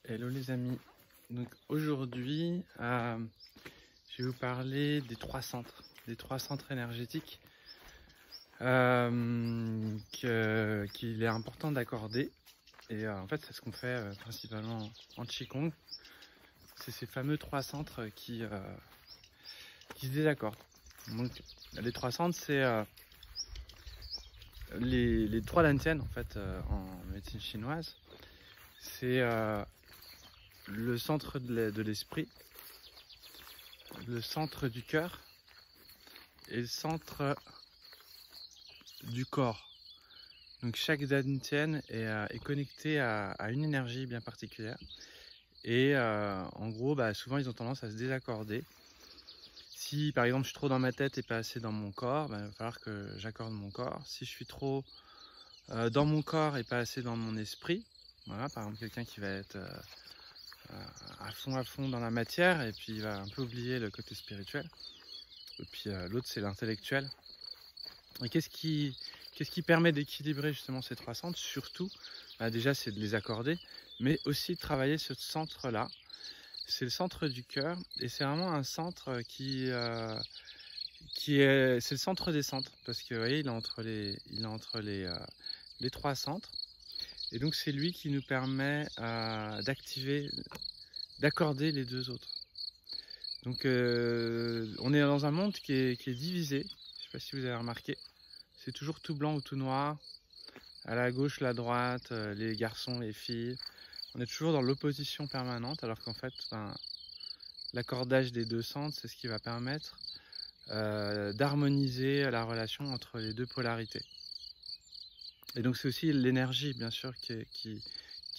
Hello les amis, donc aujourd'hui je vais vous parler des trois centres énergétiques qu'il est important d'accorder. Et en fait c'est ce qu'on fait principalement en Qigong. C'est ces fameux trois centres qui se désaccordent. Donc les trois centres c'est les trois dantian en fait en médecine chinoise. C'est le centre de l'esprit, le centre du cœur et le centre du corps. Donc chaque dantian est connecté à une énergie bien particulière. Et en gros, souvent ils ont tendance à se désaccorder. Si par exemple je suis trop dans ma tête et pas assez dans mon corps, il va falloir que j'accorde mon corps. Si je suis trop dans mon corps et pas assez dans mon esprit, voilà, par exemple quelqu'un qui va être à fond dans la matière et puis il va un peu oublier le côté spirituel. Et puis l'autre c'est l'intellectuel. Et qu'est-ce qui permet d'équilibrer justement ces trois centres? Surtout, déjà c'est de les accorder, mais aussi de travailler ce centre-là. C'est le centre du cœur et c'est vraiment un centre c'est le centre des centres, parce que vous voyez, il est entre les trois centres. Et donc c'est lui qui nous permet d'accorder les deux autres. Donc on est dans un monde qui est divisé. Je ne sais pas si vous avez remarqué. C'est toujours tout blanc ou tout noir. À la gauche, la droite, les garçons, les filles. On est toujours dans l'opposition permanente, alors qu'en fait, l'accordage des deux centres, c'est ce qui va permettre d'harmoniser la relation entre les deux polarités. Et donc c'est aussi l'énergie, bien sûr, qui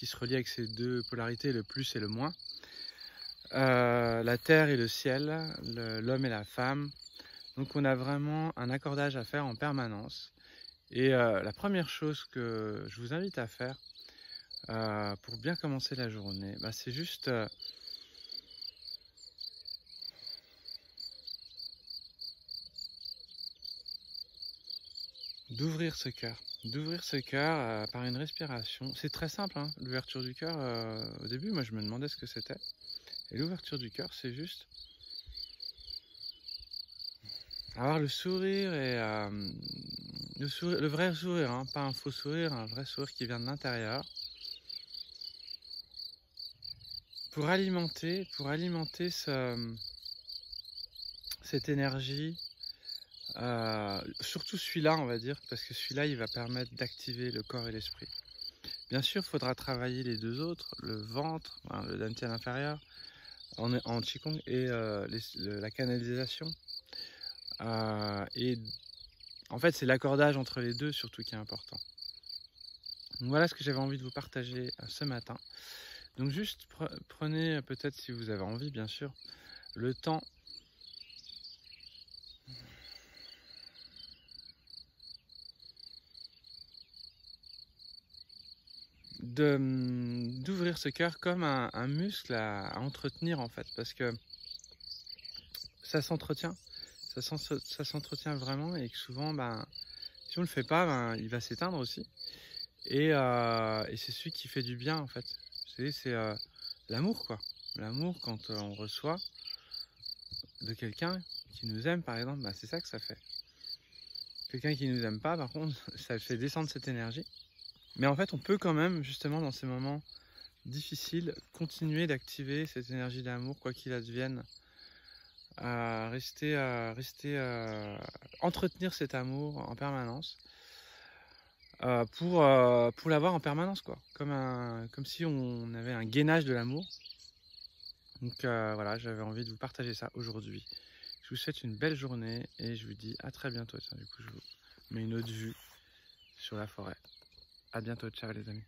se relie avec ces deux polarités, le plus et le moins. La terre et le ciel, l'homme et la femme. Donc on a vraiment un accordage à faire en permanence. Et la première chose que je vous invite à faire pour bien commencer la journée, c'est juste d'ouvrir ce cœur par une respiration. C'est très simple, hein, l'ouverture du cœur. Au début, moi je me demandais ce que c'était. Et l'ouverture du cœur, c'est juste avoir le sourire et le vrai sourire, hein, pas un faux sourire, un vrai sourire qui vient de l'intérieur. Pour alimenter cette énergie, surtout celui-là, on va dire, parce que celui-là, il va permettre d'activer le corps et l'esprit. Bien sûr, il faudra travailler les deux autres, le ventre, le dantian inférieur, en Qigong, et la canalisation. Et en fait, c'est l'accordage entre les deux surtout qui est important. Donc voilà ce que j'avais envie de vous partager ce matin. Donc juste prenez, peut-être si vous avez envie, bien sûr, le temps d'ouvrir ce cœur comme un muscle à entretenir, en fait, parce que ça s'entretient vraiment, et que souvent si on le fait pas, il va s'éteindre aussi, et c'est celui qui fait du bien, en fait. C'est l'amour, quoi. L'amour, quand on reçoit de quelqu'un qui nous aime, par exemple, c'est ça que ça fait. Quelqu'un qui nous aime pas, par contre, ça fait descendre cette énergie. Mais en fait, on peut quand même, justement, dans ces moments difficiles, continuer d'activer cette énergie d'amour, quoi qu'il advienne, à entretenir cet amour en permanence, pour l'avoir en permanence, quoi, comme si on avait un gainage de l'amour. Donc voilà, j'avais envie de vous partager ça aujourd'hui. Je vous souhaite une belle journée et je vous dis à très bientôt. Tiens, du coup, je vous mets une autre vue sur la forêt. À bientôt, ciao les amis.